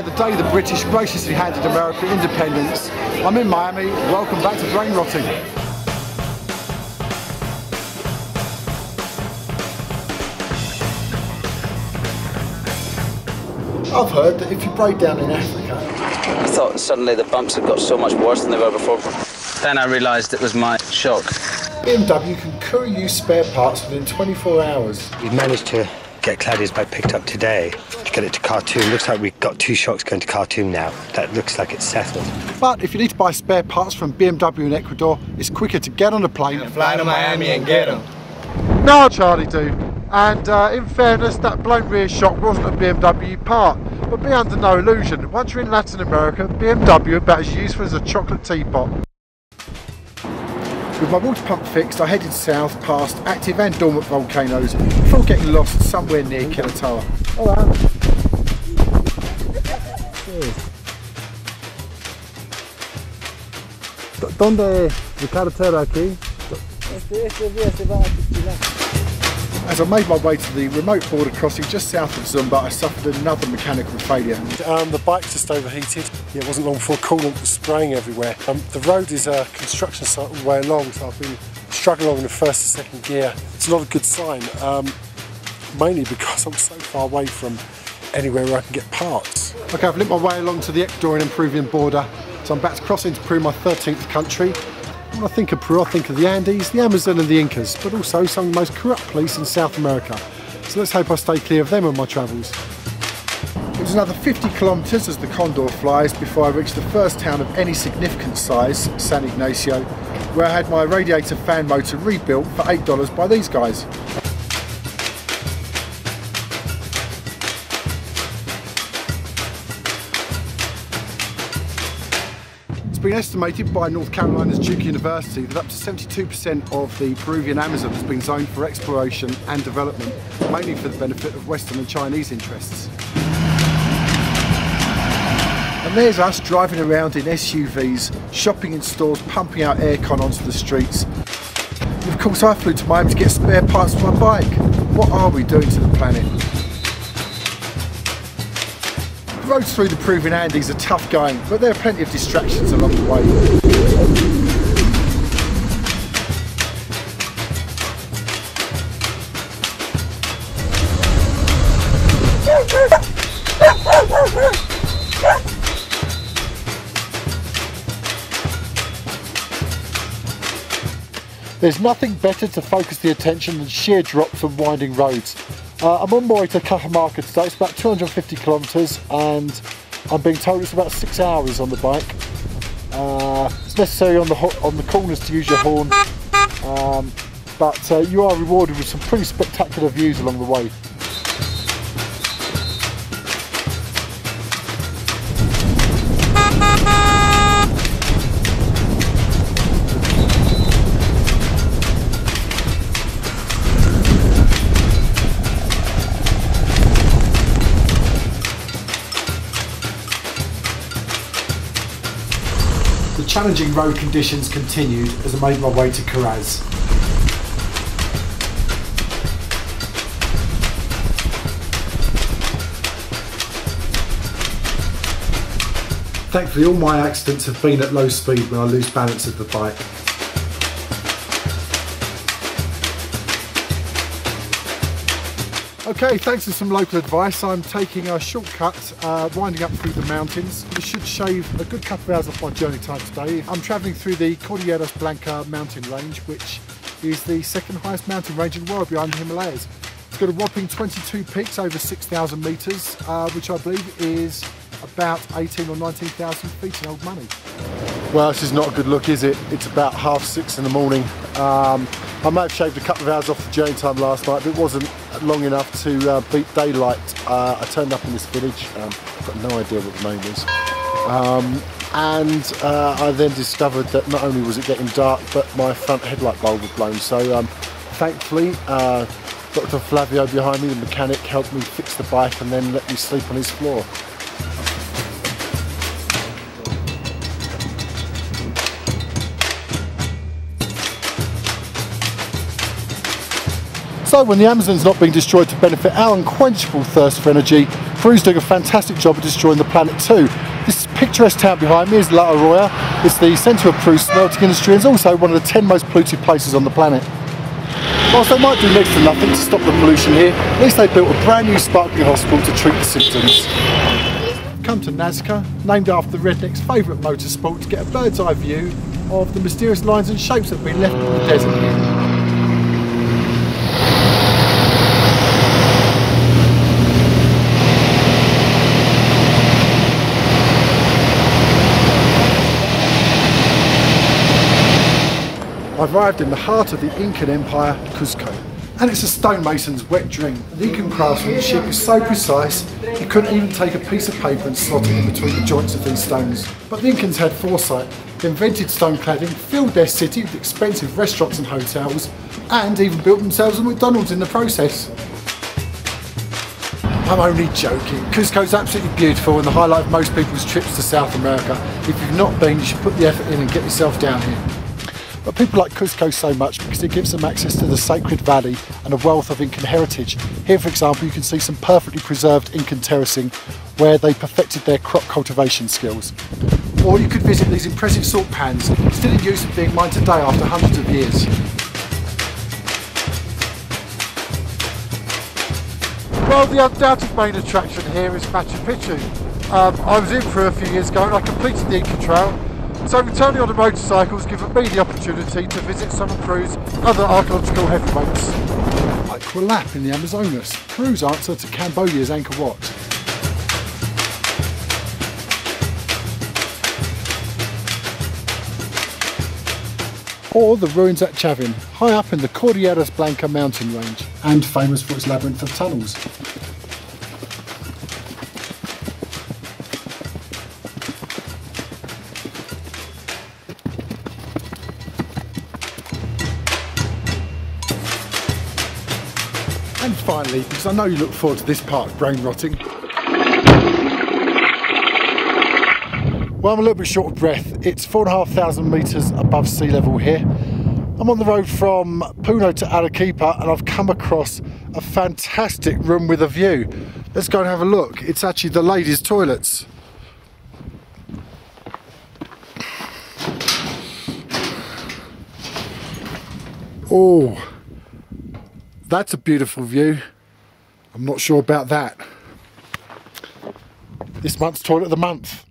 the day the British graciously handed America independence. I'm in Miami. Welcome back to Brainrotting. I've heard that if you break down in Africa... I thought suddenly the bumps had got so much worse than they were before. Then I realised it was my shock. BMW can courier you spare parts within 24 hours. We've managed to get Claudia's bike picked up today to get it to Khartoum. Looks like we've got 2 shocks going to Khartoum now. That looks like it's settled. But if you need to buy spare parts from BMW in Ecuador, it's quicker to get on a plane and fly to Miami and get them. No, Charlie do. And in fairness, that blown rear shock wasn't a BMW part. But be under no illusion, once you're in Latin America, BMW are about as useful as a chocolate teapot. With my water pump fixed, I headed south past active and dormant volcanoes before getting lost somewhere near Kuelap. Hola. ¿Dónde la carretera aquí? As I made my way to the remote border crossing just south of Zumba, I suffered another mechanical failure. The bike just overheated. It wasn't long before coolant was spraying everywhere. The road is a construction site all the way along, so I've been struggling along in the first and second gear. It's not a good sign, mainly because I'm so far away from anywhere where I can get parts. Okay, I've limped my way along to the Ecuadorian and Peruvian border, so I'm back to cross into Peru, my 13th country. When I think of Peru, I think of the Andes, the Amazon and the Incas, but also some of the most corrupt police in South America. So let's hope I stay clear of them on my travels. It was another 50 kilometres as the Condor flies before I reached the first town of any significant size, San Ignacio, where I had my radiator fan motor rebuilt for $8 by these guys. It's been estimated by North Carolina's Duke University that up to 72% of the Peruvian Amazon has been zoned for exploration and development, mainly for the benefit of Western and Chinese interests. And there's us driving around in SUVs, shopping in stores, pumping out aircon onto the streets. And of course I flew to Miami to get spare parts for my bike. What are we doing to the planet? The roads through the Peruvian Andes are tough going, but there are plenty of distractions along the way. There's nothing better to focus the attention than sheer drops and winding roads. I'm on my way to Cajamarca today. It's about 250 kilometres and I'm being told it's about 6 hours on the bike. It's necessary on the corners to use your horn, but you are rewarded with some pretty spectacular views along the way. The challenging road conditions continued as I made my way to Kuelap. Thankfully all my accidents have been at low speed when I lose balance of the bike. Okay, thanks to some local advice, I'm taking a shortcut winding up through the mountains. This should shave a good couple of hours off my journey time today. I'm travelling through the Cordilleras Blanca mountain range, which is the second highest mountain range in the world behind the Himalayas. It's got a whopping 22 peaks over 6,000 metres, which I believe is about 18 or 19,000 feet in old money. Well, this is not a good look, is it? It's about 6:30 in the morning. I may have shaved a couple of hours off the journey time last night, but it wasn't long enough to beat daylight. I turned up in this village, I've got no idea what the name is, and I then discovered that not only was it getting dark, but my front headlight bulb was blown. So thankfully, Dr. Flavio behind me, the mechanic, helped me fix the bike and then let me sleep on his floor. So when the Amazon's not being destroyed to benefit our unquenchable thirst for energy, Peru's doing a fantastic job of destroying the planet too. This picturesque town behind me is La Arroya. It's the centre of Peru's smelting industry and is also one of the 10 most polluted places on the planet. Whilst they might do next to nothing to stop the pollution here, at least they built a brand new sparkling hospital to treat the symptoms. Come to Nasca, named after the redneck's favourite motorsport, to get a bird's eye view of the mysterious lines and shapes that have been left in the desert here. I've arrived in the heart of the Incan Empire, Cusco, and it's a stonemason's wet dream. The Incan craftsmanship is so precise, you couldn't even take a piece of paper and slot it in between the joints of these stones. But the Incans had foresight. They invented stone cladding, filled their city with expensive restaurants and hotels, and even built themselves a McDonald's in the process. I'm only joking. Cusco's absolutely beautiful and the highlight of most people's trips to South America. If you've not been, you should put the effort in and get yourself down here. But people like Cusco so much because it gives them access to the sacred valley and a wealth of Incan heritage. Here, for example, you can see some perfectly preserved Incan terracing where they perfected their crop cultivation skills. Or you could visit these impressive salt pans, still in use and being mined today after hundreds of years. Well, the undoubted main attraction here is Machu Picchu. I was in Peru a few years ago and I completed the Inca Trail. So returning on the motorcycles given me the opportunity to visit some of Peru's other archaeological heavyweights. Like Kuelap in the Amazonas, Peru's answer to Cambodia's Angkor Wat. Or the ruins at Chavin, high up in the Cordilleras Blanca mountain range, and famous for its labyrinth of tunnels. And finally, because I know you look forward to this part of Brainrotting, well, I'm a little bit short of breath. It's 4,500 metres above sea level here. I'm on the road from Puno to Arequipa and I've come across a fantastic room with a view. Let's go and have a look. It's actually the ladies' toilets. Oh, that's a beautiful view. I'm not sure about that. This month's toilet of the month.